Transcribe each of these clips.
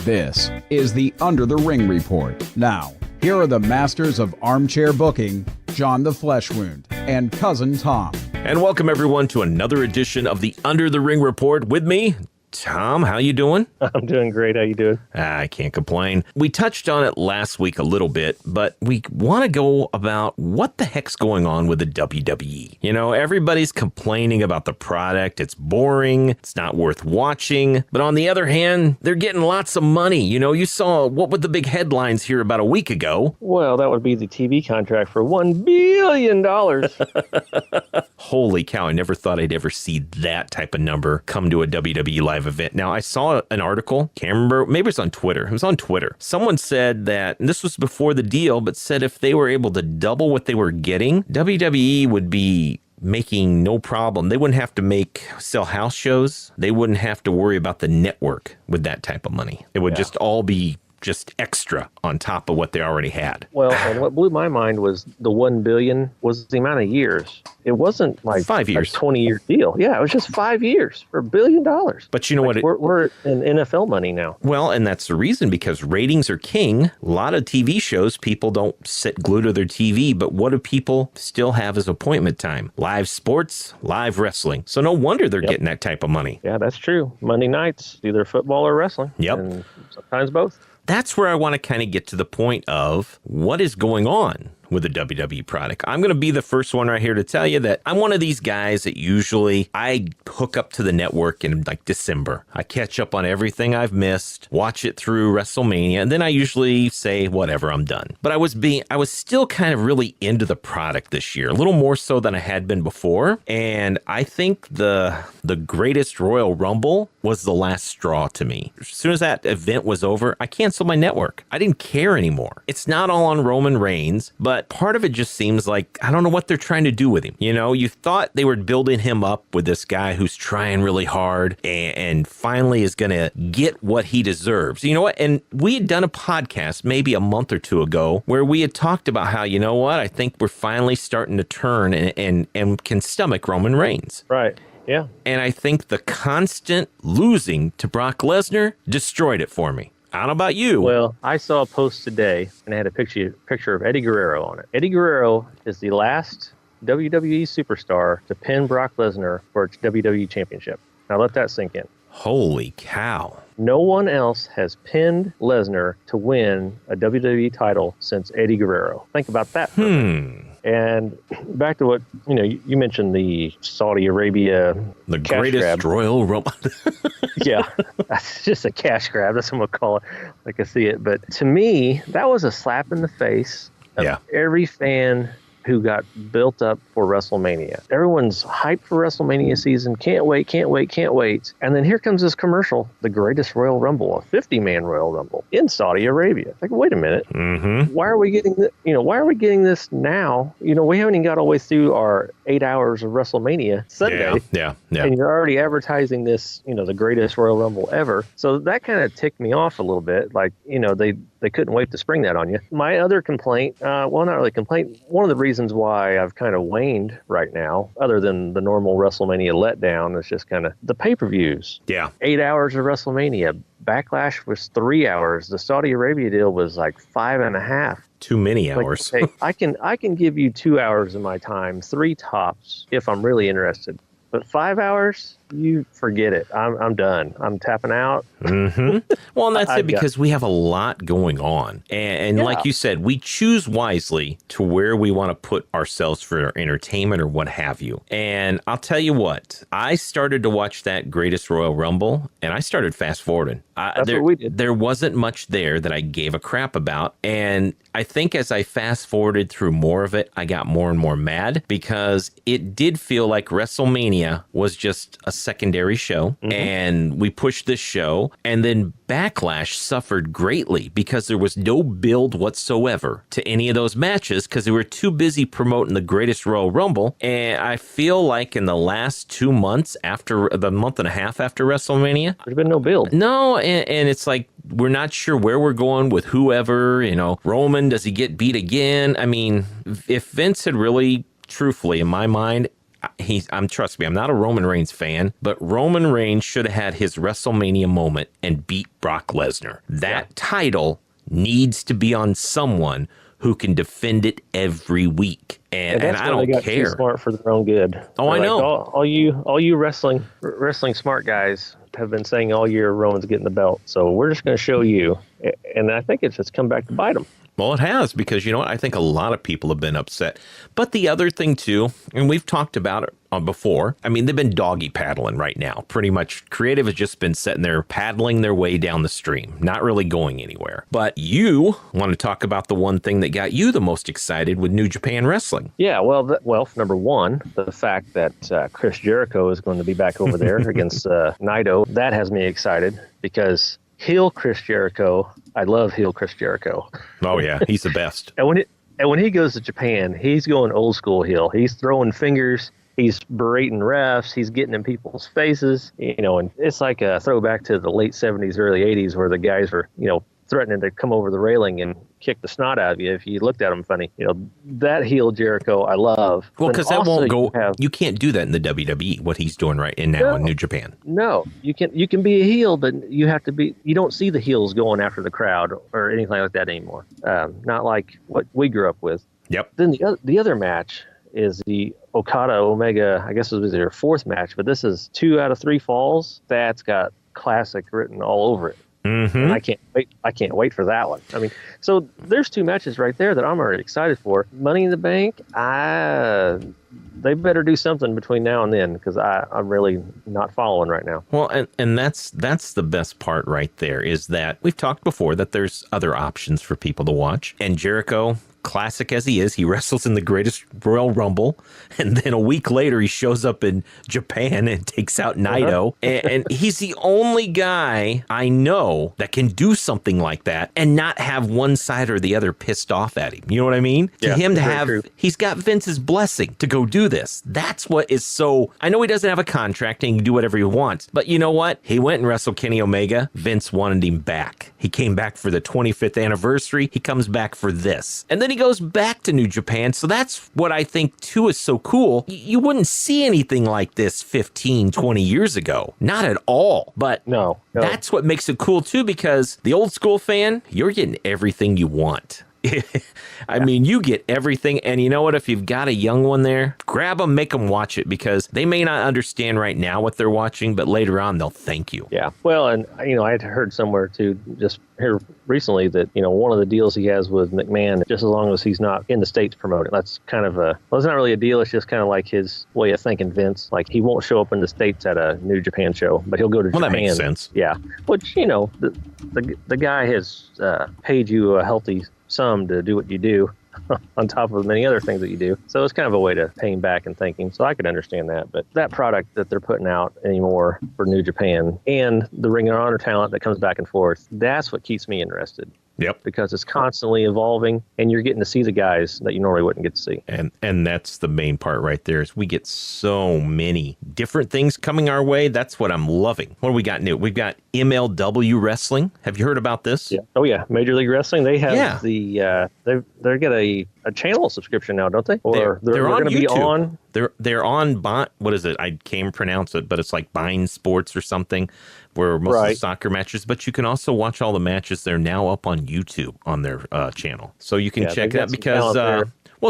This is the Under the Ring Report. Now, here are the masters of armchair booking, John the Flesh Wound and Cousin Tom. And welcome everyone to another edition of the Under the Ring Report with me, Tom. How you doing? I'm doing great. How you doing? I can't complain. We touched on it last week a little bit, but we want to go about what the heck's going on with the WWE. You know, everybody's complaining about the product. It's boring. It's not worth watching. But on the other hand, they're getting lots of money. You know, you saw what were the big headlines here about a week ago. Well, that would be the TV contract for $1 billion. Holy cow. I never thought I'd ever see that type of number come to a WWE live event. Now, I saw an article, can't remember, maybe it's on Twitter. It was on Twitter. Someone said that, and this was before the deal, but said if they were able to double what they were getting, WWE would be making no problem. They wouldn't have to sell house shows. They wouldn't have to worry about the network with that type of money. It would just all be just extra on top of what they already had. Well, and what blew my mind was the $1 billion was the amount of years. It wasn't like 5 years, a 20-year deal. Yeah, it was just 5 years for $1 billion. But you know what? We're in NFL money now. Well, and that's the reason, because ratings are king. A lot of TV shows, people don't sit glued to their TV, but what do people still have as appointment time? Live sports, live wrestling. So no wonder they're getting that type of money. Yeah, that's true. Monday nights, either football or wrestling. Yep. And sometimes both. That's where I want to kind of get to the point of what is going on with the WWE product. I'm going to be the first one right here to tell you that I'm one of these guys that usually I hook up to the network in like December. I catch up on everything I've missed, watch it through WrestleMania, and then I usually say, whatever, I'm done. But I was still kind of really into the product this year, a little more so than I had been before. And I think the greatest Royal Rumble was the last straw to me. As soon as that event was over, I canceled my network. I didn't care anymore. It's not all on Roman Reigns, but part of it just seems like, I don't know what they're trying to do with him. You know, you thought they were building him up with this guy who's trying really hard and finally is going to get what he deserves. You know what? And we had done a podcast maybe a month or two ago where we had talked about how, you know what, I think we're finally starting to turn and can stomach Roman Reigns. Right. Yeah. And I think the constant losing to Brock Lesnar destroyed it for me. I don't know about you. Well, I saw a post today, and it had a picture of Eddie Guerrero on it. Eddie Guerrero is the last WWE superstar to pin Brock Lesnar for its WWE Championship. Now let that sink in. Holy cow. No one else has pinned Lesnar to win a WWE title since Eddie Guerrero. Think about that. And back to what, you mentioned the Saudi Arabia the greatest grab. Royal Rumble. Yeah, that's just a cash grab. That's what I'm going to call it. Like I see it. But to me, that was a slap in the face of every fan who got built up for WrestleMania. Everyone's hyped for WrestleMania season. Can't wait, can't wait, can't wait. And then here comes this commercial, the greatest Royal Rumble, a 50-man Royal Rumble in Saudi Arabia. Like, wait a minute. Mm-hmm. Why are we getting why are we getting this now? We haven't even got all the way through our 8 hours of WrestleMania Sunday. Yeah. And you're already advertising this, the greatest Royal Rumble ever. So that kind of ticked me off a little bit. Like, they couldn't wait to spring that on you. My other complaint, not really complaint, one of the reasons why I've kind of waned right now, other than the normal WrestleMania letdown, is just kind of the pay-per-views. Yeah. 8 hours of WrestleMania. Backlash was 3 hours. The Saudi Arabia deal was like 5.5. Too many hours. Like, okay, I can give you 2 hours of my time, 3 tops, if I'm really interested. But 5 hours, you forget it. I'm done. I'm tapping out. Mm-hmm. Well, and that's it, because we have a lot going on. And like you said, we choose wisely to where we want to put ourselves for our entertainment or what have you. And I'll tell you what, I started to watch that Greatest Royal Rumble, and I started fast forwarding. That's what we did. There wasn't much there that I gave a crap about. And I think as I fast forwarded through more of it, I got more and more mad, because it did feel like WrestleMania was just a secondary show, and we pushed this show, and then Backlash suffered greatly because there was no build whatsoever to any of those matches, because they were too busy promoting the Greatest Royal Rumble. And I feel like in the last 2 months, after the month and a half after WrestleMania, there's been no build. No, and it's like, we're not sure where we're going with whoever, Roman, does he get beat again? I mean, if Vince had really, truthfully, in my mind, trust me, I'm not a Roman Reigns fan, but Roman Reigns should have had his WrestleMania moment and beat Brock Lesnar. That title needs to be on someone who can defend it every week. And I don't they got care. Too smart for their own good. Oh, I know. All you wrestling smart guys have been saying all year Roman's getting the belt. So we're just going to show you. And I think it's just come back to bite them. Well, it has, because you know what? I think a lot of people have been upset. But the other thing, too, and we've talked about it before, I mean, they've been doggy paddling right now. Pretty much creative has just been sitting there paddling their way down the stream, not really going anywhere. But you want to talk about the one thing that got you the most excited with New Japan Wrestling. Yeah, well, number one, the fact that Chris Jericho is going to be back over there against Naito, that has me excited because heel Chris Jericho, I love heel Chris Jericho. Oh, yeah, he's the best. And when he goes to Japan, he's going old school heel. He's throwing fingers. He's berating refs. He's getting in people's faces, and it's like a throwback to the late 70s, early 80s where the guys were, threatening to come over the railing and kick the snot out of you if you looked at him funny. That heel Jericho, I love. Well, because that won't go. You can't do that in the WWE. What he's doing right now in New Japan. No, you can be a heel, but you have to be. You don't see the heels going after the crowd or anything like that anymore. Not like what we grew up with. Yep. Then the other match is the Okada Omega. I guess it was their fourth match, but this is 2 out of 3 falls. That's got classic written all over it. Mm-hmm. And I can't wait for that one. I mean, so there's 2 matches right there that I'm already excited for. Money in the Bank, they better do something between now and then because I'm really not following right now. Well, and that's the best part right there is that we've talked before that there's other options for people to watch. And Jericho, classic as he is, he wrestles in the greatest Royal Rumble, and then a week later he shows up in Japan and takes out Naito, and he's the only guy I know that can do something like that and not have one side or the other pissed off at him. You know what I mean? Yeah, to him to have, true. He's got Vince's blessing to go do this. That's what is so, I know he doesn't have a contract and he can do whatever he wants, but you know what? He went and wrestled Kenny Omega. Vince wanted him back. He came back for the 25th anniversary. He comes back for this. And then he goes back to New Japan. So that's what I think too is so cool. You wouldn't see anything like this 15, 20 years ago. Not at all. But no. That's what makes it cool too, because the old school fan, you're getting everything you want. I mean, you get everything. And you know what? If you've got a young one there, grab them, make them watch it, because they may not understand right now what they're watching, but later on they'll thank you. Yeah. Well, and I had heard somewhere too, just here recently, that one of the deals he has with McMahon, just as long as he's not in the States promoting, that's kind of it's not really a deal. It's just kind of like his way of thinking, Vince. Like, he won't show up in the States at a New Japan show, but he'll go to Japan. That makes sense. Yeah. Which, the guy has paid you a healthy sum to do what you do on top of many other things that you do. So it's kind of a way to pay him back and thank him. So I could understand that. But that product that they're putting out anymore for New Japan and the Ring of Honor talent that comes back and forth, that's what keeps me interested. Yep. Because it's constantly evolving and you're getting to see the guys that you normally wouldn't get to see. And that's the main part right there, is we get so many different things coming our way. That's what I'm loving. What do we got new? We've got MLW Wrestling. Have you heard about this? Yeah. Oh, yeah. Major League Wrestling. They have they get a channel subscription now, don't they? Or they're on going to be YouTube. They're on, what is it? I can't pronounce it, but it's like Bein Sports or something, where most of the soccer matches, but you can also watch all the matches. They're now up on YouTube on their channel. So you can check that because,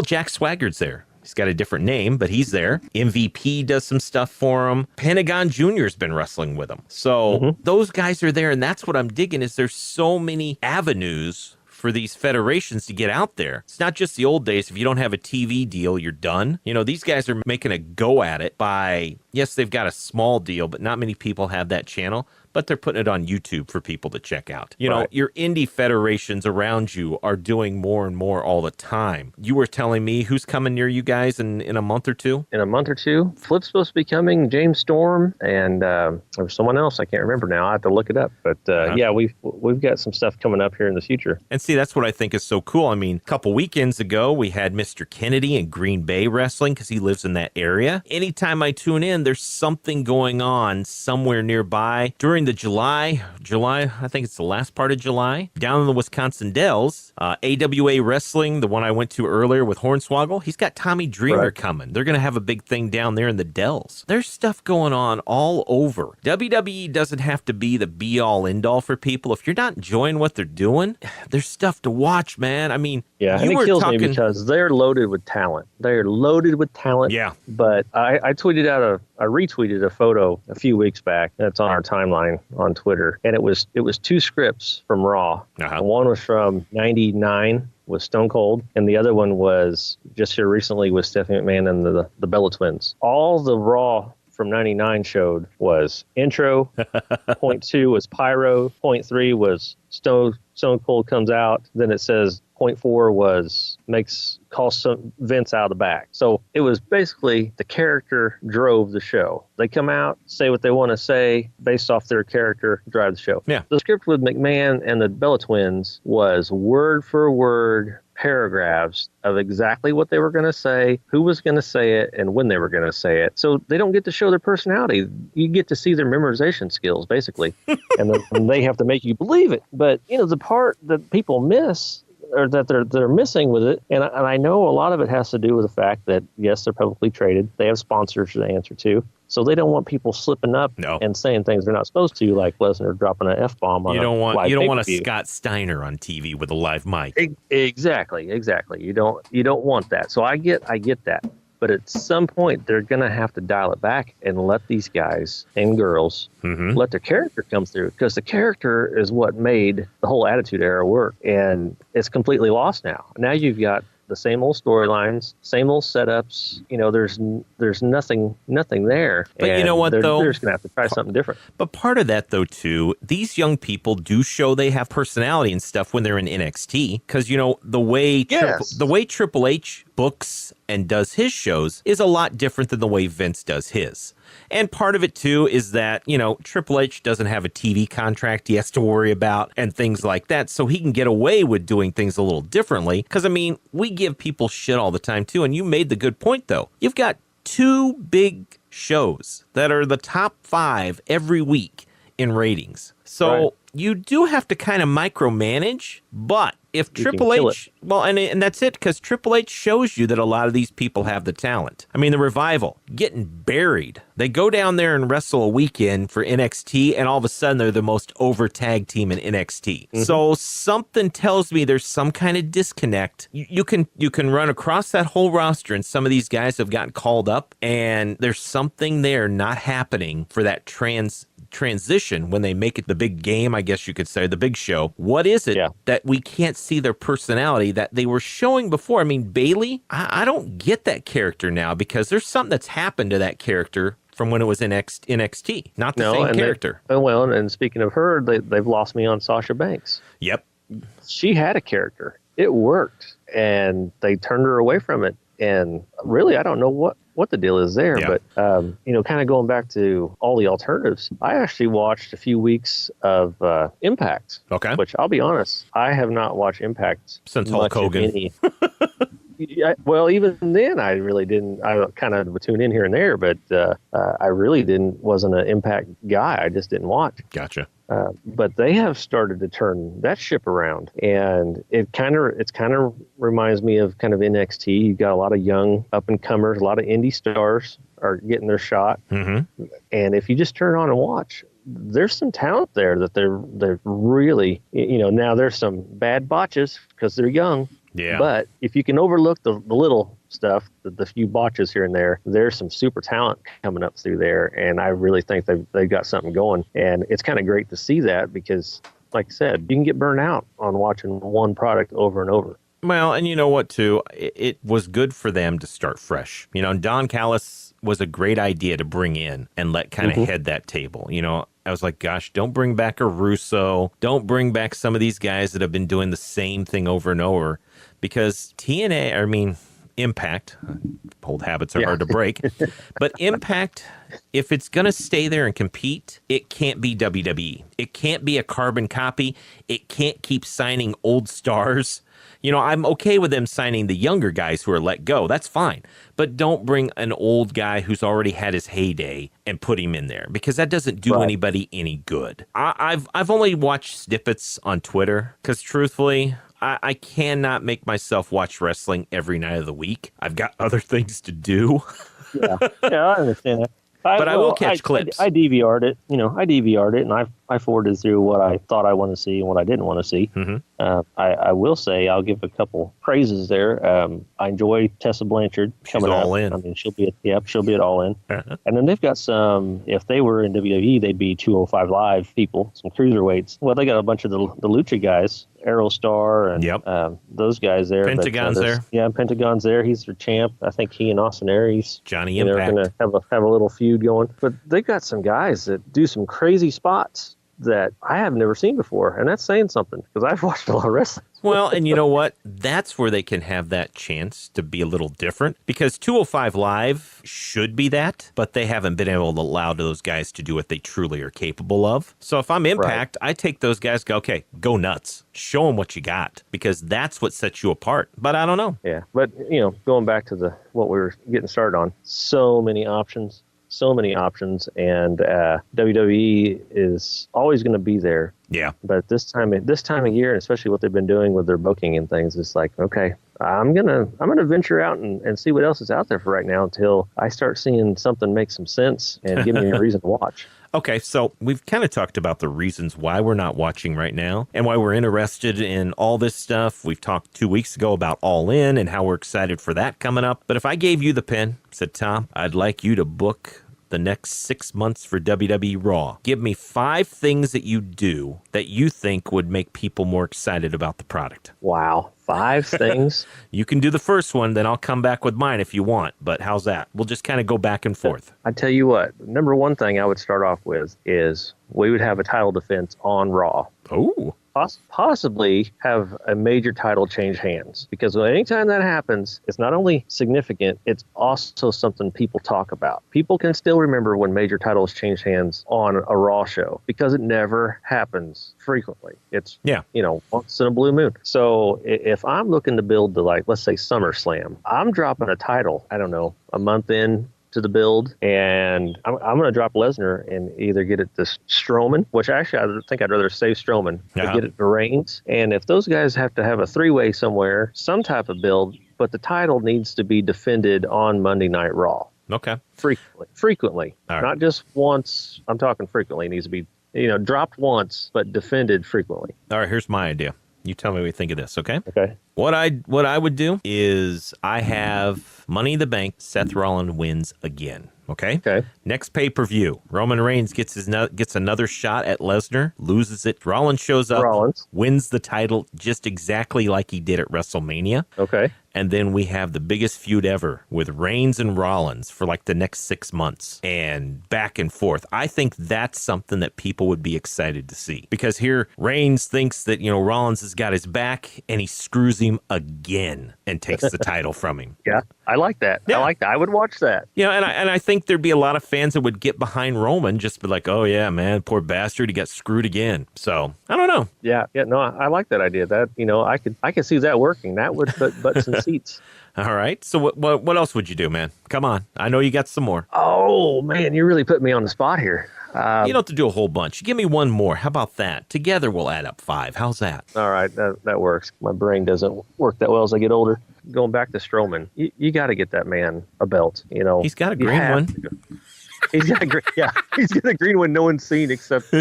Jack Swagger's there. He's got a different name, but he's there. MVP does some stuff for him. Pentagon Jr. has been wrestling with him. So those guys are there, and that's what I'm digging, is there's so many avenues for these federations to get out there. It's not just the old days. If you don't have a TV deal, you're done. These guys are making a go at it by, yes, they've got a small deal, but not many people have that channel. But they're putting it on YouTube for people to check out. Your indie federations around you are doing more and more all the time. You were telling me who's coming near you guys in a month or two? In a month or two. Flip's supposed to be coming, James Storm, and there was someone else. I can't remember now. I have to look it up. But yeah, we've got some stuff coming up here in the future. And see, that's what I think is so cool. I mean, a couple weekends ago, we had Mr. Kennedy in Green Bay wrestling because he lives in that area. Anytime I tune in, understand there's something going on somewhere nearby during the July, I think it's the last part of July, down in the Wisconsin Dells, AWA Wrestling, the one I went to earlier with Hornswoggle, he's got Tommy Dreamer coming. They're going to have a big thing down there in the Dells. There's stuff going on all over. WWE doesn't have to be the be-all, end-all for people. If you're not enjoying what they're doing, there's stuff to watch, man. I mean, yeah, and it kills me because they're loaded with talent. They're loaded with talent. Yeah. But I retweeted a photo a few weeks back that's on our timeline on Twitter, and it was 2 scripts from Raw. One was from '99 with Stone Cold, and the other one was just here recently with Stephanie McMahon and the Bella Twins. All the Raw from '99 showed was intro, point 2 was pyro, point 3 was Stone Cold comes out, then it says point 4 was calls some Vince out of the back. So it was basically the character drove the show. They come out, say what they want to say based off their character, drive the show. Yeah. The script with McMahon and the Bella Twins was word for word paragraphs of exactly what they were going to say, who was going to say it, and when they were going to say it. So they don't get to show their personality. You get to see their memorization skills, basically, and then they have to make you believe it. But, the part that people miss, or that they're missing with it, and I know a lot of it has to do with the fact that, yes, they're publicly traded. They have sponsors to answer to. So they don't want people slipping up and saying things they're not supposed to, like Lesnar dropping an F-bomb on a You don't want a Scott Steiner on TV with a live mic. Exactly. You don't want that. So I get that. But at some point, they're going to have to dial it back and let these guys and girls let their character come through, because the character is what made the whole Attitude Era work. And it's completely lost now. Now you've got the same old storylines, same old setups. There's nothing there. But you know what, though? They're just going to have to try something different. But part of that, though, too, these young people do show they have personality and stuff when they're in NXT. Because, the way Triple H books and does his shows is a lot different than the way Vince does his. And part of it, too, is that, Triple H doesn't have a TV contract he has to worry about and things like that. So he can get away with doing things a little differently. Because, we give people shit all the time, too. And you made the good point, though. You've got 2 big shows that are the top 5 every week in ratings. So you do have to kind of micromanage, but if Triple H, and that's it, because Triple H shows you that a lot of these people have the talent. The Revival, getting buried. They go down there and wrestle a weekend for NXT, and all of a sudden they're the most over tag team in NXT. So something tells me there's some kind of disconnect. You can run across that whole roster, and some of these guys have gotten called up, and there's something there not happening for that transition when they make it the big game, I guess you could say, the big show. What is it that we can't see their personality that they were showing before? Bayley, I don't get that character now, because there's something that's happened to that character from when it was in NXT. Not the same character. And speaking of her, they've lost me on Sasha Banks. Yep. She had a character. It worked, and they turned her away from it. And really, I don't know what the deal is there. Yeah. But, kind of going back to all the alternatives, I actually watched a few weeks of Impact. Okay. Which, I'll be honest, I have not watched Impact since Hulk Hogan. Well, even then, I really didn't. I kind of would tune in here and there, but I really wasn't an Impact guy. I just didn't watch. Gotcha. But they have started to turn that ship around, and it kind of reminds me of kind of NXT. You've got a lot of young up and comers, a lot of indie stars are getting their shot, and if you just turn on and watch, there's some talent there that they're really, now there's some bad botches because they're young. Yeah. But if you can overlook the little stuff, the few botches here and there, there's some super talent coming up through there. And I really think they've got something going. And it's kind of great to see that, because, like I said, you can get burned out on watching one product over and over. Well, and you know what, too? It was good for them to start fresh. Don Callis was a great idea to bring in and let kind of head that table. I was like, gosh, don't bring back a Russo. Don't bring back some of these guys that have been doing the same thing over and over. Because Impact, old habits are hard to break, but Impact, if it's going to stay there and compete, it can't be WWE. It can't be a carbon copy. It can't keep signing old stars. I'm okay with them signing the younger guys who are let go. That's fine. But don't bring an old guy who's already had his heyday and put him in there, because that doesn't do anybody any good. I've only watched snippets on Twitter because, truthfully, I cannot make myself watch wrestling every night of the week. I've got other things to do. Yeah, I understand that. I will catch clips. I DVR'd it. I DVR'd it, and I forwarded through what I thought I wanted to see and what I didn't want to see. Mm-hmm. I will say I'll give a couple praises there. I enjoy Tessa Blanchard coming up. All in. I mean, she'll be at All In. Uh-huh. And then they've got some. If they were in WWE, they'd be 205 Live people, some cruiserweights. Well, they got a bunch of the Lucha guys. Aerostar and those guys there. Pentagon's there. Yeah, Pentagon's there. He's their champ. I think he and Austin Aries. Johnny Impact. They're going to have a little feud going. But they've got some guys that do some crazy spots that I have never seen before. And that's saying something, because I've watched a lot of wrestling. Well, and you know what? That's where they can have that chance to be a little different, because 205 Live should be that, but they haven't been able to allow those guys to do what they truly are capable of. So if I'm Impact, I take those guys, go, okay, go nuts. Show them what you got, because that's what sets you apart. But I don't know. Yeah, but, going back to what we were getting started on, so many options, and WWE is always going to be there. Yeah. But this time of year, and especially what they've been doing with their booking and things, it's like, okay, I'm gonna venture out and see what else is out there for right now until I start seeing something make some sense and give me a reason to watch. Okay, so we've kind of talked about the reasons why we're not watching right now and why we're interested in all this stuff. We've talked 2 weeks ago about All In and how we're excited for that coming up. But if I gave you the pen, said, Tom, I'd like you to book the next 6 months for WWE Raw. Give me 5 things that you do that you think would make people more excited about the product. Wow. 5 things? You can do the first one, then I'll come back with mine if you want. But how's that? We'll just kind of go back and forth. I tell you what, number one thing I would start off with is we would have a title defense on Raw. Oh. Possibly have a major title change hands, because anytime that happens, it's not only significant, it's also something people talk about. People can still remember when major titles change hands on a Raw show, because it never happens frequently. It's once in a blue moon. So if I'm looking to build to, like, let's say SummerSlam, I'm dropping a title, I don't know, a month in to the build, and I'm going to drop Lesnar and either get it to Strowman, which actually I think I'd rather save Strowman, to get it to Reigns. And if those guys have to have a 3-way somewhere, some type of build, but the title needs to be defended on Monday Night Raw. Okay. Frequently. All right. Not just once. I'm talking frequently. It needs to be, dropped once, but defended frequently. All right, here's my idea. You tell me what you think of this, okay? Okay. What I would do is I have Money in the Bank, Seth Rollins wins again. Okay. Next pay-per-view, Roman Reigns gets another shot at Lesnar, loses it. Rollins shows up, wins the title just exactly like he did at WrestleMania. Okay. And then we have the biggest feud ever with Reigns and Rollins for like the next 6 months and back and forth. I think that's something that people would be excited to see, because here Reigns thinks that, Rollins has got his back and he screws him again and takes the title from him. Yeah, I like that. Yeah. I like that. I would watch that. And I think there'd be a lot of fans that would get behind Roman, just be like, oh yeah, man, poor bastard, he got screwed again. So I don't know. Yeah, no, I like that idea. That, I could see that working. That would put butts in seats. All right. So what else would you do, man? Come on. I know you got some more. Oh, man, you really put me on the spot here. You don't have to do a whole bunch. Give me one more. How about that? Together we'll add up 5. How's that? All right. That works. My brain doesn't work that well as I get older. Going back to Strowman, you got to get that man a belt. He's got a green one. He's got a green, he's got a green one no one's seen, except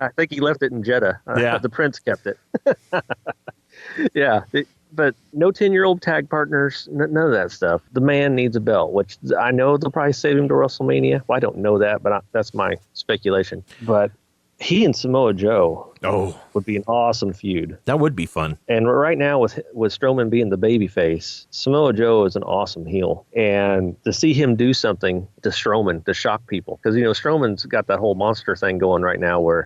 I think he left it in Jeddah. The Prince kept it. But no 10-year-old tag partners, none of that stuff. The man needs a belt, which I know they'll probably save him to WrestleMania. Well, I don't know that, but that's my speculation. But he and Samoa Joe would be an awesome feud. That would be fun. And right now, with Strowman being the babyface, Samoa Joe is an awesome heel. And to see him do something to Strowman to shock people, because, Strowman's got that whole monster thing going right now where,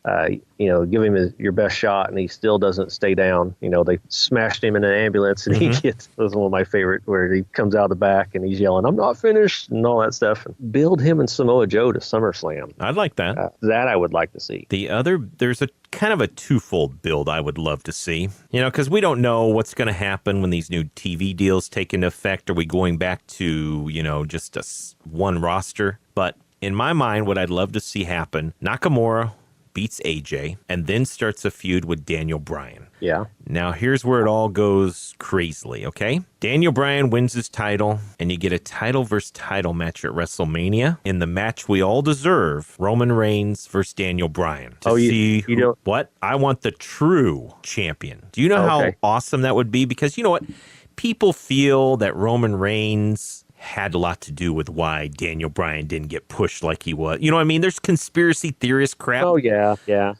give him your best shot and he still doesn't stay down. They smashed him in an ambulance and he gets, that was one of my favorite, where he comes out of the back and he's yelling, "I'm not finished," and all that stuff. Build him and Samoa Joe to SummerSlam. I'd like that. That I would like to see. There's a kind of a twofold build I would love to see, because we don't know what's going to happen when these new TV deals take into effect. Are we going back to, just one roster? But in my mind, what I'd love to see happen, Nakamura beats AJ and then starts a feud with Daniel Bryan. Yeah. Now, here's where it all goes crazily, okay? Daniel Bryan wins his title, and you get a title versus title match at WrestleMania. In the match we all deserve, Roman Reigns versus Daniel Bryan. What? I want the true champion. Do you know how awesome that would be? Because you know what? People feel that Roman Reigns had a lot to do with why Daniel Bryan didn't get pushed like he was. You know what I mean? There's conspiracy theorist crap. Oh, yeah.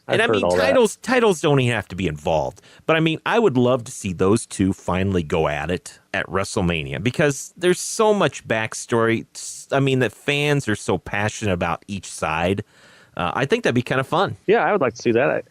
And I mean, titles don't even have to be involved. But I mean, I would love to see those two finally go at it at WrestleMania because there's so much backstory. I mean, that fans are so passionate about each side. I think that'd be kind of fun. Yeah, I would like to see that.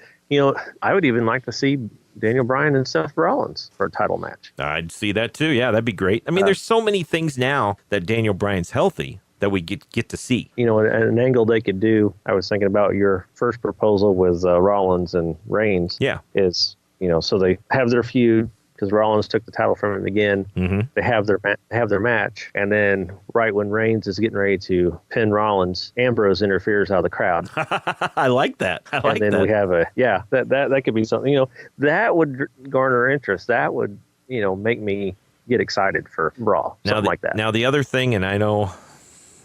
I would even like to see Daniel Bryan and Seth Rollins for a title match. I'd see that too. Yeah, that'd be great. I mean, there's so many things now that Daniel Bryan's healthy that we get to see. An angle they could do, I was thinking about your first proposal with Rollins and Reigns. Yeah. Is, so they have their feud because Rollins took the title from him again. Mm-hmm. They have their match. And then right when Reigns is getting ready to pin Rollins, Ambrose interferes out of the crowd. I like that. And then we have that could be something, that would garner interest. That would, make me get excited for Raw, something like that. Now, the other thing, and I know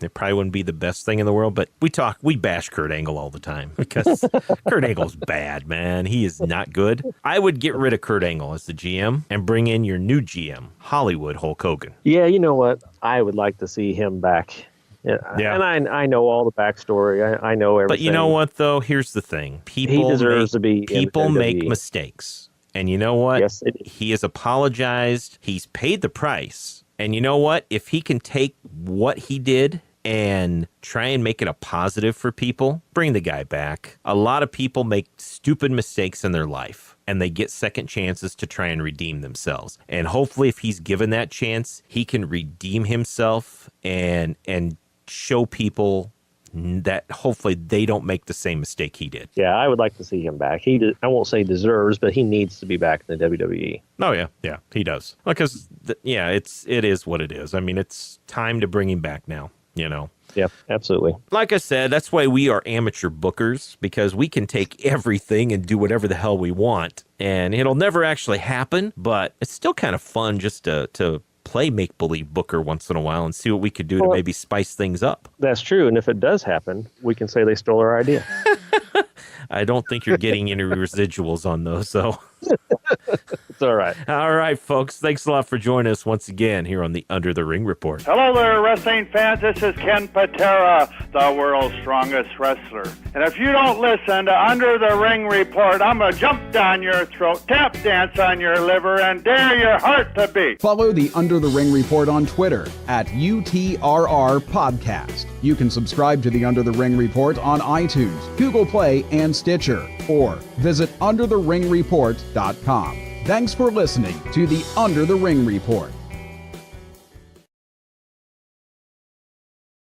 it probably wouldn't be the best thing in the world, but we bash Kurt Angle all the time because Kurt Angle's bad, man. He is not good. I would get rid of Kurt Angle as the GM and bring in your new GM, Hollywood Hulk Hogan. Yeah, you know what? I would like to see him back. Yeah. And I know all the backstory. I know everything. But you know what, though? Here's the thing. He deserves to be. People make mistakes. And you know what? Yes, he has apologized. He's paid the price. And you know what? If he can take what he did and try and make it a positive for people, bring the guy back. A lot of people make stupid mistakes in their life, and they get second chances to try and redeem themselves. And hopefully, if he's given that chance, he can redeem himself and show people that hopefully they don't make the same mistake he did. Yeah, I would like to see him back. I won't say deserves, but he needs to be back in the WWE. Oh, yeah, he does. Because, it is what it is. I mean, it's time to bring him back now. Yep, absolutely. Like I said, that's why we are amateur bookers, because we can take everything and do whatever the hell we want. And it'll never actually happen, but it's still kind of fun just to play make-believe booker once in a while and see what we could do to maybe spice things up. That's true. And if it does happen, we can say they stole our idea. I don't think you're getting any residuals on those, so. It's all right. All right, folks. Thanks a lot for joining us once again here on the Under the Ring Report. Hello there, wrestling fans. This is Ken Patera, the world's strongest wrestler. And if you don't listen to Under the Ring Report, I'm going to jump down your throat, tap dance on your liver, and dare your heart to beat. Follow the Under the Ring Report on Twitter at UTRR Podcast. You can subscribe to the Under the Ring Report on iTunes, Google Play, and Stitcher, or visit undertheringreport.com. Thanks for listening to the Under the Ring Report.